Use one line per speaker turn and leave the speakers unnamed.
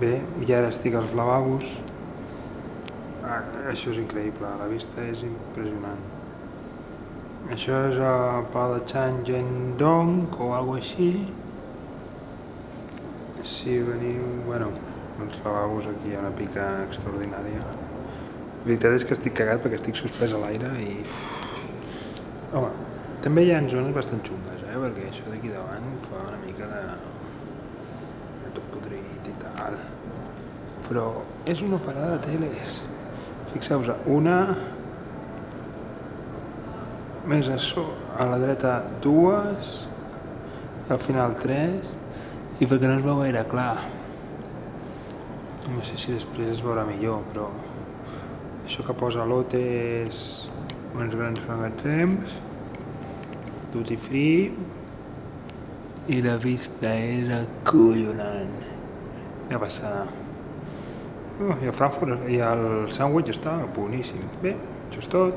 Bé, i ara estic als lavabos. Això és increïble, la vista és impressionant. Això és el Palau de Changendong o alguna cosa així. Si veniu... bueno, els lavabos aquí hi ha una pica extraordinària. La veritat és que estic cagat perquè estic suspès a l'aire i... home, també hi ha zones bastant xungues, perquè això d'aquí davant fa una mica de tot podrit i tal. Però és una parada de teles. Fixeu-vos, una... més a la dreta dues, al final tres, i perquè no es veu gaire clar. No sé si després es veurà millor, però això que posa Lotte és uns grans magatzems, duty free, i la vista és acollonant. Quina passada. I el Frankfurt i el sàndwich està boníssim. Bé, això és tot.